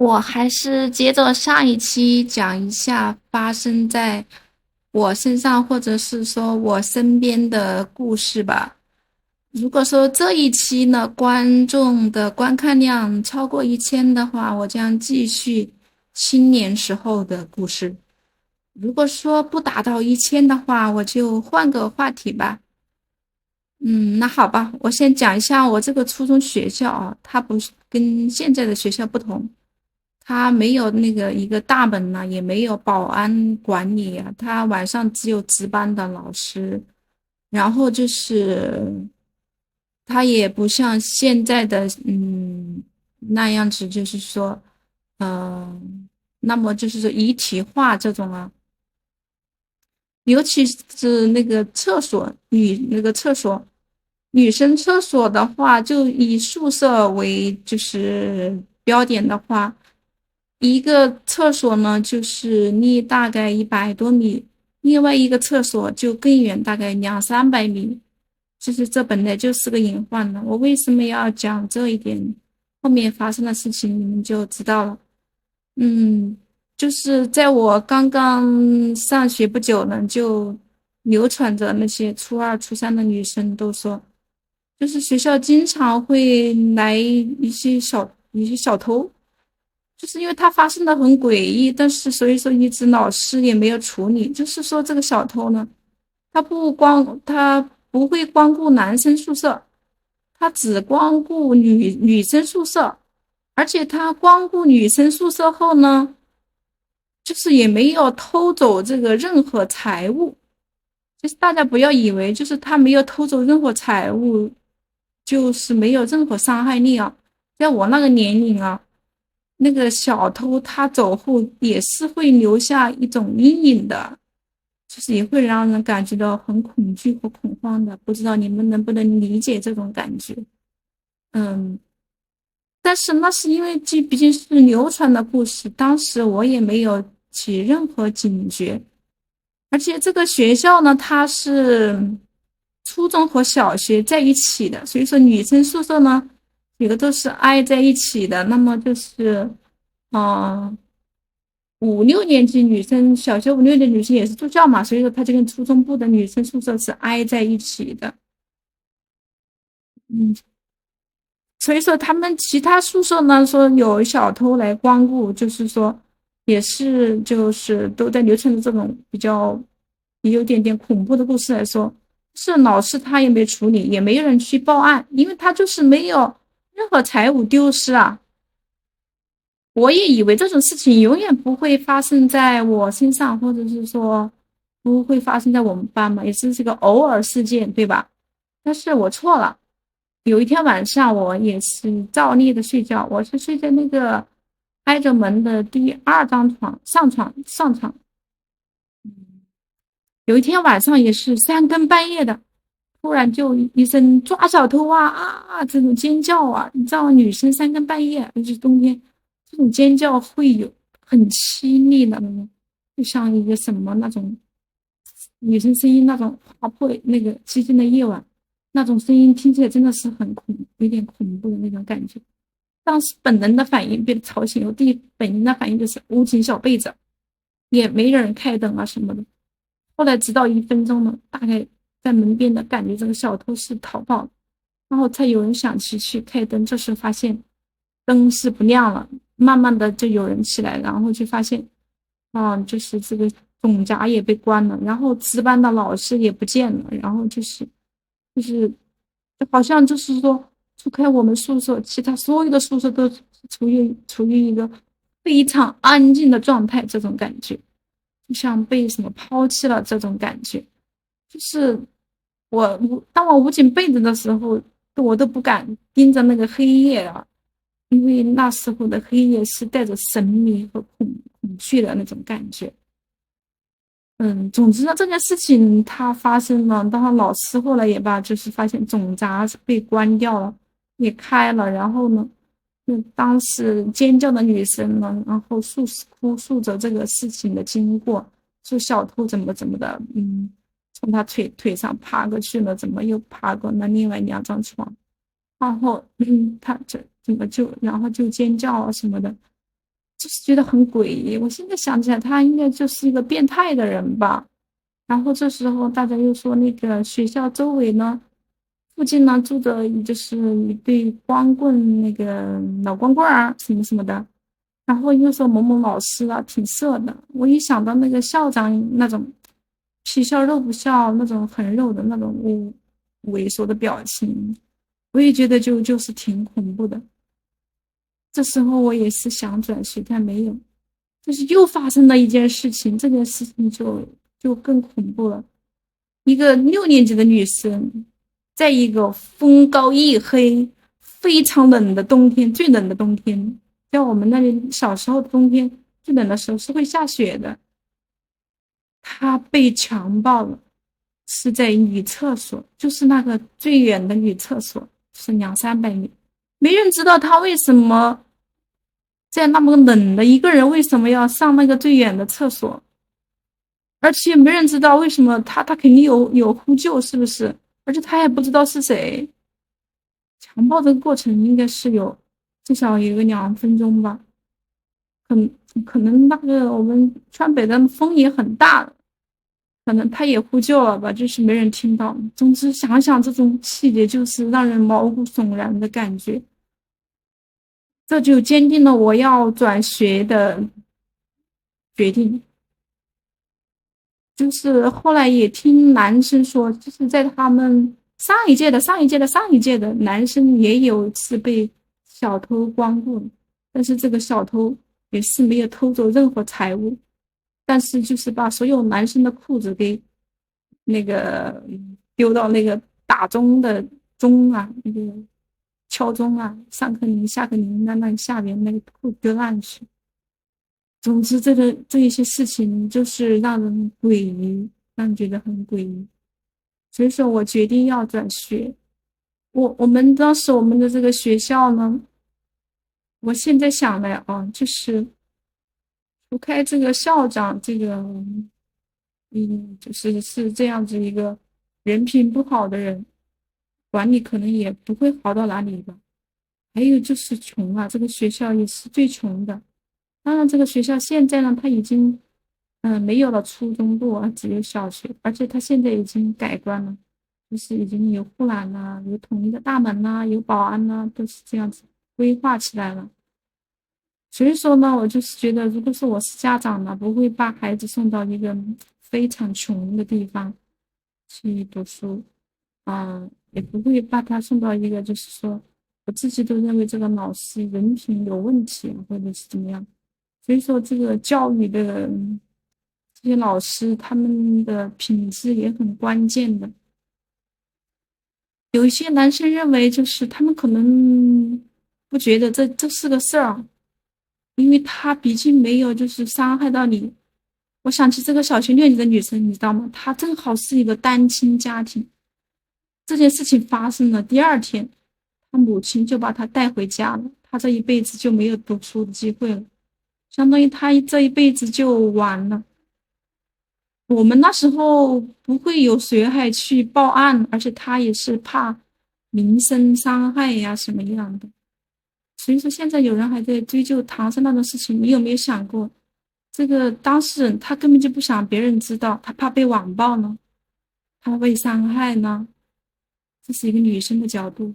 我还是接着上一期讲一下发生在我身上或者是说我身边的故事吧。如果说这一期呢，观众的观看量超过1000的话，我将继续青年时候的故事。如果说不达到1000的话，我就换个话题吧。那好吧，我先讲一下我这个初中学校啊，它不是跟现在的学校不同。他没有那个一个大门呐、也没有保安管理啊，他晚上只有值班的老师，然后就是他也不像现在的那样子，就是说，那么就是说一体化这种啊，尤其是那个厕所那个厕所，女生厕所的话，就以宿舍为就是标点的话。一个厕所呢，就是离大概100多米，另外一个厕所就更远，大概200-300米。其实这本来就是个隐患了。我为什么要讲这一点？后面发生的事情你们就知道了。嗯，就是在我刚刚上学不久呢，就流传着那些初二、初三的女生都说，就是学校经常会来一些小偷。就是因为它发生的很诡异，但是所以说一直老师也没有处理。就是说这个小偷呢，他不会光顾男生宿舍，他只光顾女生宿舍，而且他光顾女生宿舍后呢，就是也没有偷走这个任何财物。就是大家不要以为就是他没有偷走任何财物，就是没有任何伤害力啊。在我那个年龄啊。那个小偷他走后也是会留下一种阴影的，就是也会让人感觉到很恐惧和恐慌的。不知道你们能不能理解这种感觉？嗯，但是那是因为这毕竟是流传的故事，当时我也没有起任何警觉。而且这个学校呢，它是初中和小学在一起的，所以说女生宿舍呢，有的都是挨在一起的。那么就是，嗯、5、6年级女生，小学5、6年级女生也是住校嘛，所以说她就跟初中部的女生宿舍是挨在一起的。嗯，所以说他们其他宿舍呢，说有小偷来光顾，就是说也是就是都在流传的这种比较有点点恐怖的故事来说，是老师他也没处理，也没有人去报案，因为他就是没有任何财物丢失啊。我也以为这种事情永远不会发生在我身上，或者是说不会发生在我们班嘛，也是这个偶尔事件，对吧？但是我错了。有一天晚上，我也是照例的睡觉，我是睡在那个挨着门的第2张床上床。有一天晚上也是3更半夜的，突然就一声抓小偷这种尖叫啊！你知道女生3更半夜，尤其是冬天，这种尖叫会有很凄厉的那种，就像一个什么那种女生声音那种划破那个寂静的夜晚，那种声音听起来真的是有点恐怖的那种感觉。当时本能的反应被吵醒，我第一本能的反应就是捂紧小被子，也没人开灯啊什么的。后来直到1分钟了，大概在门边的感觉这个小偷是逃跑，然后才有人想起去开灯，这时发现灯是不亮了，慢慢的就有人起来，然后就发现，就是这个总闸也被关了，然后值班的老师也不见了，然后就是好像就是说，除开我们宿舍，其他所有的宿舍都处于一个非常安静的状态，这种感觉。就像被什么抛弃了这种感觉。就是当我捂紧被子的时候，我都不敢盯着那个黑夜啊，因为那时候的黑夜是带着神秘和恐惧的那种感觉。总之呢，这件事情它发生了，然后老师后来也把就是发现总闸被关掉了，也开了，然后呢，当时尖叫的女生呢，然后哭诉着这个事情的经过，说小偷怎么的，从他腿上爬过去了，怎么又爬过那另外2张床，然后他这怎么就然后就尖叫啊什么的，就是觉得很诡异。我现在想起来，他应该就是一个变态的人吧。然后这时候大家又说，那个学校周围呢，附近呢住的就是一对光棍，那个老光棍啊，什么什么的。然后又说某某老师啊，挺色的。我一想到那个校长那种皮笑肉不笑，那种很肉的那种猥琐的表情，我也觉得就是挺恐怖的。这时候我也是想转学，但没有。就是又发生了一件事情，这件事情就更恐怖了。一个6年级的女生，在一个风高夜黑、非常冷的冬天，最冷的冬天，在我们那里小时候的冬天最冷的时候是会下雪的。她被强暴了，是在女厕所，就是那个最远的女厕所，是200-300米，没人知道她为什么在那么冷的一个人为什么要上那个最远的厕所，而且没人知道为什么他肯定有呼救，是不是？而且他还不知道是谁。强暴这个过程应该是有至少有个2分钟吧，可可能那个我们川北的风也很大，可能他也呼救了吧，就是没人听到。总之想想这种细节，就是让人毛骨悚然的感觉。这就坚定了我要转学的决定。就是后来也听男生说，就是在他们上一届的男生也有一次被小偷光顾，但是这个小偷也是没有偷走任何财物，但是就是把所有男生的裤子给那个丢到那个打钟的钟啊，那个敲钟啊，上课铃下课铃那下边那个裤丢烂去。总之，这一些事情就是让人诡异，让人觉得很诡异。所以说我决定要转学。我们当时我们的这个学校呢，我现在想来啊，就是除开这个校长这个，就是这样子一个人品不好的人，管理可能也不会好到哪里吧。还有就是穷啊，这个学校也是最穷的。当然，这个学校现在呢，它已经没有了初中部啊，只有小学，而且它现在已经改观了，就是已经有护栏啦，有统一的大门啦，有保安啦，都是这样子规划起来了。所以说呢，我就是觉得，如果说我是家长呢，不会把孩子送到一个非常穷的地方去读书，也不会把他送到一个就是说我自己都认为这个老师人品有问题，或者是怎么样。所以说，这个教育的这些老师，他们的品质也很关键的。有一些男生认为，就是他们可能不觉得这是个事儿，因为他毕竟没有就是伤害到你。我想起这个小学6年级的女生，你知道吗？她正好是一个单亲家庭。这件事情发生了第二天，她母亲就把她带回家了，她这一辈子就没有读书的机会了，相当于她这一辈子就完了。我们那时候不会有谁还去报案，而且他也是怕民生伤害呀什么样的。所以说现在有人还在追究唐山那种事情，你有没有想过，这个当事人他根本就不想别人知道，他怕被网暴呢，他怕被伤害呢？这是一个女生的角度。